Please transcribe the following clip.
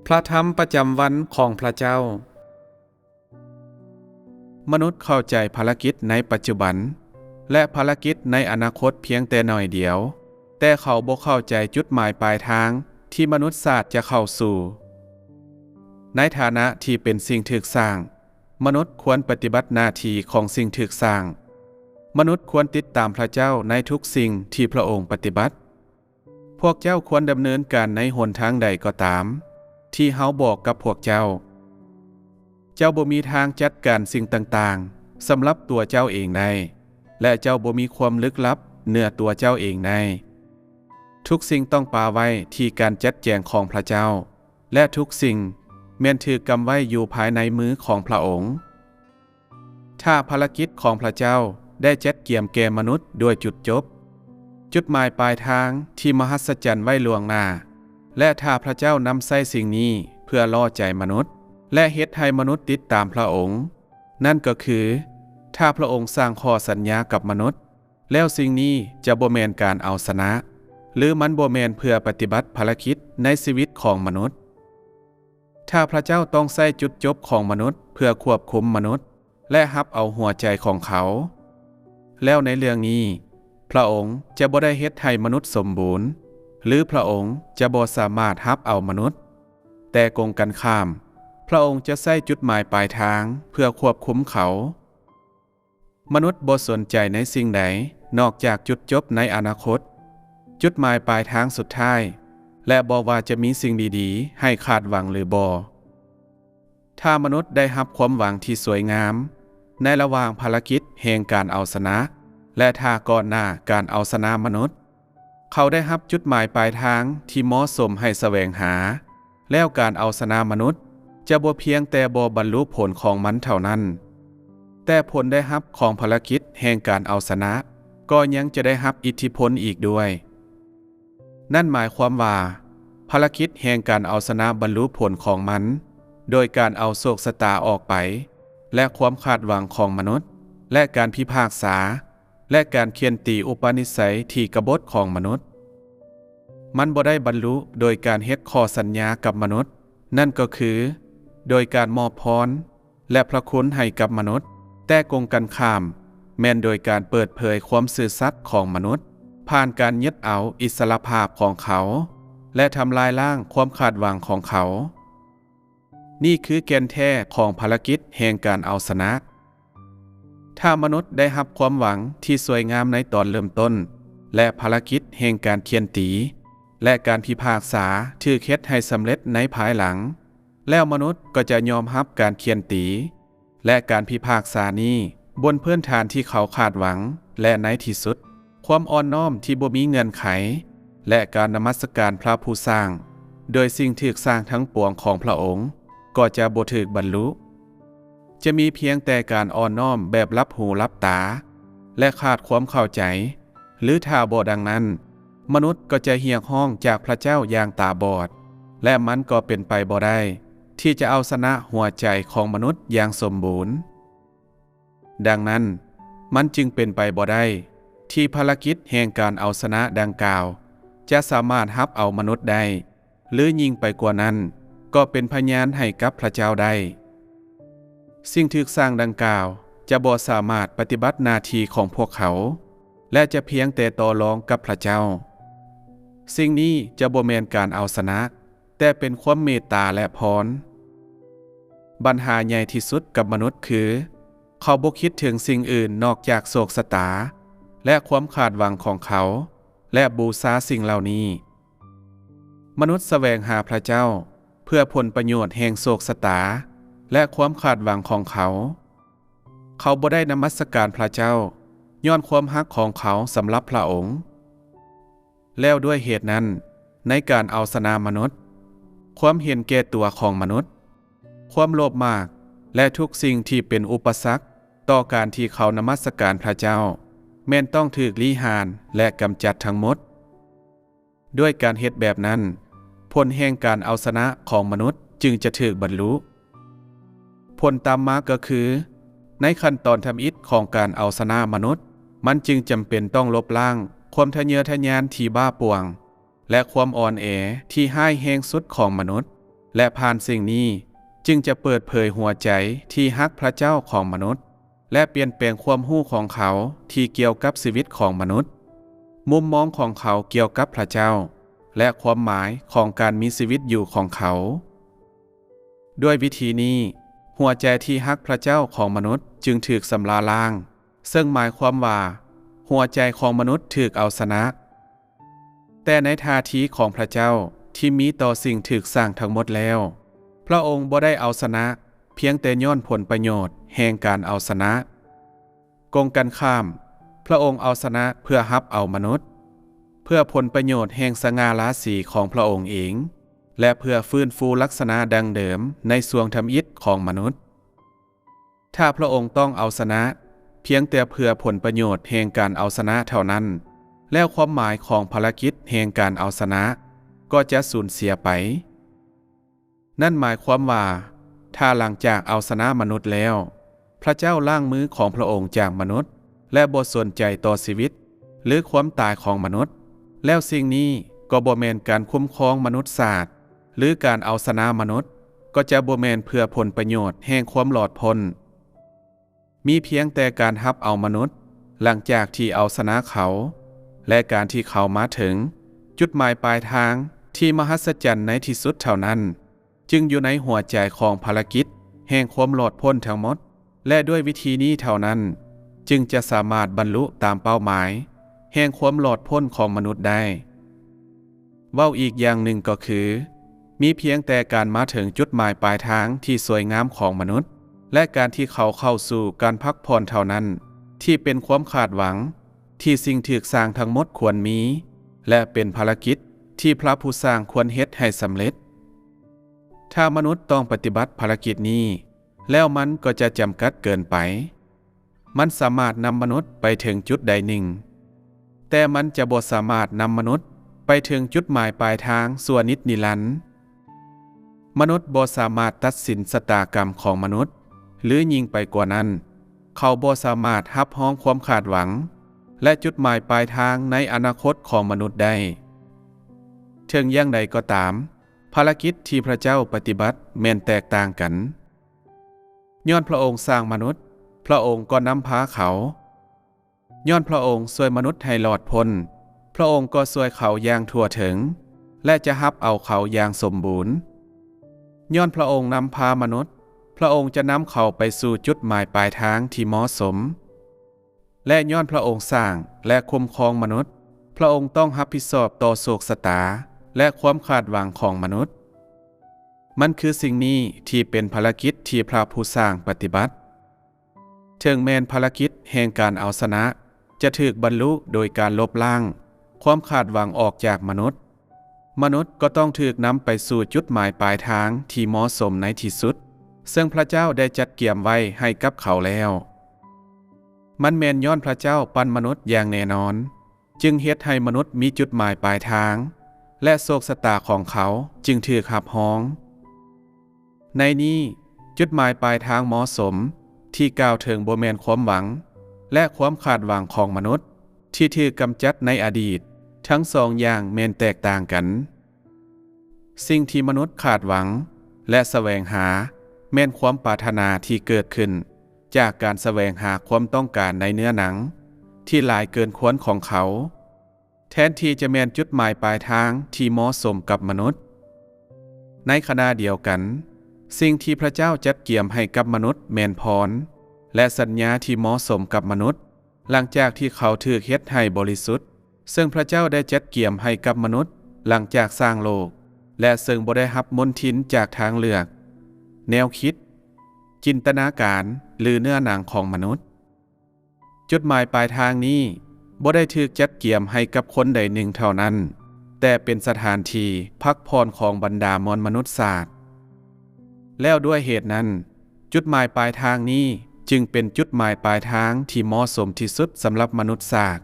พระธรรมประจำวันของพระเจ้า มนุษย์เข้าใจภารกิจในปัจจุบันและภารกิจในอนาคตเพียงแต่น้อยเดียวแต่เขาบ่เข้าใจจุดหมายปลายทางที่มนุษย์ศาสตร์จะเข้าสู่ในฐานะที่เป็นสิ่งถูกสร้างมนุษย์ควรปฏิบัติหน้าที่ของสิ่งถูกสร้างมนุษย์ควรติดตามพระเจ้าในทุกสิ่งที่พระองค์ปฏิบัติพวกเจ้าควรดำเนินการในหนทางใดก็ตามที่เฮาบอกกับพวกเจ้าบ่มีทางจัดการสิ่งต่างๆสำหรับตัวเจ้าเองได้และเจ้าบ่มีความลึกลับเหนือตัวเจ้าเองได้ทุกสิ่งต้องปาไว้ที่การจัดแจงของพระเจ้าและทุกสิ่งแม่นถูกกำไว้อยู่ภายในมือของพระองค์ถ้าภารกิจของพระเจ้าได้จัดเกี่ยมแก่มนุษย์ด้วยจุดจบจุดหมายปลายทางที่มหัศจรรย์ไว้ล่วงหน้าและถ้าพระเจ้านำใช้สิ่งนี้เพื่อล่อใจมนุษย์และเฮ็ดให้มนุษย์ติดตามพระองค์นั่นก็คือถ้าพระองค์สร้างข้อสัญญากับมนุษย์แล้วสิ่งนี้จะบ่แม่นการเอาชนะหรือมันบ่แม่นเพื่อปฏิบัติภารกิจในชีวิตของมนุษย์ถ้าพระเจ้าต้องใช้จุดจบของมนุษย์เพื่อควบคุมมนุษย์และรับเอาหัวใจของเขาแล้วในเรื่องนี้พระองค์จะบ่ได้เฮ็ดให้มนุษย์สมบูรณ์หรือพระองค์จะบ่สามารถรับเอามนุษย์แต่กงกันข้ามพระองค์จะใช้จุดหมายปลายทางเพื่อควบคุมเขามนุษย์บ่สนใจในสิ่งใดนอกจากจุดจบในอนาคตจุดหมายปลายทางสุดท้ายและบ่ว่าจะมีสิ่งดีๆให้คาดหวังหรือบ่ถ้ามนุษย์ได้รับความหวังที่สวยงามในระหว่างภารกิจแห่งการเอาชนะและถ้าก่อนหน้าการเอาชนะมนุษย์เขาได้รับจุดหมายปลายทางที่เหมาะสมให้แสวงหาแล้วการเอาชนะมนุษย์จะบ่เพียงแต่บ่บรรลุผลของมันเท่านั้นแต่ผลได้รับของภารกิจแห่งการเอาชนะก็ยังจะได้รับอิทธิพลอีกด้วยนั่นหมายความว่าภารกิจแห่งการเอาชนะบรรลุผลของมันโดยการเอาโชคชะตาออกไปและความคาดหวังของมนุษย์และการพิพากษาและการเคียนตีอุปนิสัยที่กบฏของมนุษย์มันบ่ได้บรรลุโดยการเฮ็ดข้อสัญญากับมนุษย์นั่นก็คือโดยการมอบพรและพระคุณให้กับมนุษย์แต่กงกันข้ามแม้นโดยการเปิดเผยความซื่อสัตย์ของมนุษย์ผ่านการยึดเอาอิสรภาพของเขาและทำลายล้างความคาดหวังของเขานี่คือแก่นแท้ของภารกิจแห่งการเอาชนะถ้ามนุษย์ได้รับความหวังที่สวยงามในตอนเริ่มต้นและภารกิจแห่งการเคียนตีและการพิพากษาถือเฮ็ดให้สำเร็จในภายหลังแล้วมนุษย์ก็จะยอมรับการเคียนตีและการพิพากษานี้บนพื้นฐานที่เขาคาดหวังและในที่สุดความอ่อนน้อมที่บ่มีเงื่อนไขและการนมัสการพระผู้สร้างโดยสิ่งถูกสร้างทั้งปวงของพระองค์ก็จะบ่ถูกบรรลุจะมีเพียงแต่การอ่อนน้อมแบบลับหูลับตาและขาดความเข้าใจหรือถ้าบ่ดังนั้นมนุษย์ก็จะเหี่ยห้องจากพระเจ้าอย่างตาบอดและมันก็เป็นไปบ่ได้ที่จะเอาชนะหัวใจของมนุษย์อย่างสมบูรณ์ดังนั้นมันจึงเป็นไปบ่ได้ที่ภารกิจแห่งการเอาชนะดังกล่าวจะสามารถรับเอามนุษย์ได้หรือยิ่งไปกว่านั้นก็เป็นพยานให้กับพระเจ้าได้สิ่งถูกสร้างดังกล่าวจะบ่สามารถปฏิบัติหน้าที่ของพวกเขาและจะเพียงแต่ต่อรองกับพระเจ้าสิ่งนี้จะบ่แม่นการเอาชนะแต่เป็นความเมตตาและพรปัญหาใหญ่ที่สุดกับมนุษย์คือเขาบ่คิดถึงสิ่งอื่นนอกจากโชคชะตาและความคาดหวังของเขาและบูชาสิ่งเหล่านี้มนุษย์แสวงหาพระเจ้าเพื่อผลประโยชน์แห่งโชคชะตาและความคาดหวังของเขาบ่ได้นมัสการพระเจ้าย้อนความฮักของเขาสำหรับพระองค์แล้วด้วยเหตุนั้นในการเอาชนะมนุษย์ความเห็นแก่ตัวของมนุษย์ความโลภมากและทุกสิ่งที่เป็นอุปสรรคต่อการที่เขานมัสการพระเจ้าแม้นต้องถูกลี้หานและกำจัดทั้งหมดด้วยการเฮ็ดแบบนั้นผลแห่งการเอาชนะของมนุษย์จึงจะถูกบรรลุผลตามมาก็คือในขั้นตอนทำอิฐของการเอาชนะมนุษย์มันจึงจำเป็นต้องลบล้างความทะเยอทะยานที่บ้าป่วงและความอ่อนแอที่ห้ายแห้งสุดของมนุษย์ และผ่านสิ่งนี้จึงจะเปิดเผยหัวใจที่ฮักพระเจ้าของมนุษย์และเปลี่ยนแปลงความรู้ของเขาที่เกี่ยวกับชีวิตของมนุษย์มุมมองของเขาเกี่ยวกับพระเจ้าและความหมายของการมีชีวิตอยู่ของเขาด้วยวิธีนี้หัวใจที่ฮักพระเจ้าของมนุษย์จึงถูกสำลาล้างซึ่งหมายความว่าหัวใจของมนุษย์ถูกเอาชนะแต่ในท่าทีของพระเจ้าที่มีต่อสิ่งถูกสร้างทั้งหมดแล้วพระองค์บ่ได้เอาชนะเพียงแต่ย้อนผลประโยชน์แห่งการเอาชนะกงกันข้ามพระองค์เอาชนะเพื่อรับเอามนุษย์เพื่อผลประโยชน์แห่งสง่าราศีของพระองค์เองและเพื่อฟื้นฟูลักษณะดังเดิมในส่วงทำอิฐของมนุษย์ถ้าพระองค์ต้องเอาชนะเพียงแต่เพื่อผลประโยชน์แห่งการเอาชนะเท่านั้นแล้วความหมายของภารกิจแห่งการเอาชนะก็จะสูญเสียไปนั่นหมายความว่าถ้าหลังจากเอาชนะมนุษย์แล้วพระเจ้าล้างมือของพระองค์จากมนุษย์และบ่สนใจต่อชีวิตหรือความตายของมนุษย์แล้วสิ่งนี้ก็บ่แม่นการคุ้มครองมนุษยชาติหรือการเอาชนะมนุษย์ก็จะบ่แม่นเพื่อผลประโยชน์แห่งความหลอดพ้นมีเพียงแต่การรับเอามนุษย์หลังจากที่เอาชนะเขาและการที่เขามาถึงจุดหมายปลายทางที่มหัศจรรย์ในที่สุดเท่านั้นจึงอยู่ในหัวใจของภารกิจแห่งความหลอดพ้นทั้งหมดและด้วยวิธีนี้เท่านั้นจึงจะสามารถบรรลุตามเป้าหมายแห่งความหลอดพ้นของมนุษย์ได้เว้าอีกอย่างหนึ่งก็คือมีเพียงแต่การมาถึงจุดหมายปลายทางที่สวยงามของมนุษย์และการที่เขาเข้าสู่การพักผ่อนเท่านั้นที่เป็นความคาดหวังที่สิ่งถูกสร้างทั้งหมดควรมีและเป็นภารกิจที่พระผู้สร้างควรเฮ็ดให้สำเร็จถ้ามนุษย์ต้องปฏิบัติภารกิจนี้แล้วมันก็จะจำกัดเกินไปมันสามารถนำมนุษย์ไปถึงจุดใดหนึ่งแต่มันจะบ่สามารถนำมนุษย์ไปถึงจุดหมายปลายทางส่วนนิจนิรันดร์มนุษย์บ่สามารถตัดสินชะตากรรมของมนุษย์หรือยิ่งไปกว่านั้นเขาบ่สามารถรับห้องความคาดหวังและจุดหมายปลายทางในอนาคตของมนุษย์ได้ถึงอย่างใดก็ตามภารกิจที่พระเจ้าปฏิบัติแม่นแตกต่างกันย้อนพระองค์สร้างมนุษย์พระองค์ก็นำพาเขาย้อนพระองค์ช่วยมนุษย์ให้รอดพ้นพระองค์ก็ช่วยเขาอย่างทั่วถึงและจะรับเอาเขาอย่างสมบูรณ์ย้อนพระองค์นำพามนุษย์พระองค์จะนำเขาไปสู่จุดหมายปลายทางที่เหมาะสมและย้อนพระองค์สร้างและคุ้มครองมนุษย์พระองค์ต้องรับผิดชอบต่อโศกชะตาและความคาดหวังของมนุษย์มันคือสิ่งนี้ที่เป็นภารกิจที่พระผู้สร้างปฏิบัติถึงแม้นภารกิจแห่งการเอาชนะจะถูกบรรลุโดยการลบล้างความคาดหวังออกจากมนุษย์ก็ต้องถูกนำไปสู่จุดหมายปลายทางที่เหมาะสมในที่สุดซึ่งพระเจ้าได้จัดเตรียมไว้ให้กับเขาแล้วมันแม่นย้อนพระเจ้าปั้นมนุษย์อย่างแน่นอนจึงเฮ็ดให้มนุษย์มีจุดหมายปลายทางและโศกชะตาของเขาจึงถูกขับฮ้องในนี้จุดหมายปลายทางเหมาะสมที่กล่าวถึงบ่แม่นความหวังและความคาดหวังของมนุษย์ที่ถูกกำจัดในอดีตทั้งสองอย่างแม่นแตกต่างกันสิ่งที่มนุษย์คาดหวังและแสวงหาแม่นความปรารถนาที่เกิดขึ้นจากการแสวงหาความต้องการในเนื้อหนังที่หลายเกินควรของเขาแทนที่จะแม่นจุดหมายปลายทางที่เหมาะสมกับมนุษย์ในขณะเดียวกันสิ่งที่พระเจ้าจัดเตรียมให้กับมนุษย์แม่นพรและสัญญาที่เหมาะสมกับมนุษย์หลังจากที่เขาถูกเฮ็ดให้บริสุทธิ์ซึ่งพระเจ้าได้จัดเตรียมให้กับมนุษย์หลังจากสร้างโลกและซึ่งบ่ได้รับมนทินจากทางเลือกแนวคิดจินตนาการหรือเนื้อหนังของมนุษย์จุดหมายปลายทางนี้บ่ได้ถูกจัดเตรียมให้กับคนใดหนึ่งเท่านั้นแต่เป็นสถานที่พักผ่อนของบรรดามวลมนุษยชาติแล้วด้วยเหตุนั้นจุดหมายปลายทางนี้จึงเป็นจุดหมายปลายทางที่เหมาะสมที่สุดสำหรับมนุษยชาติ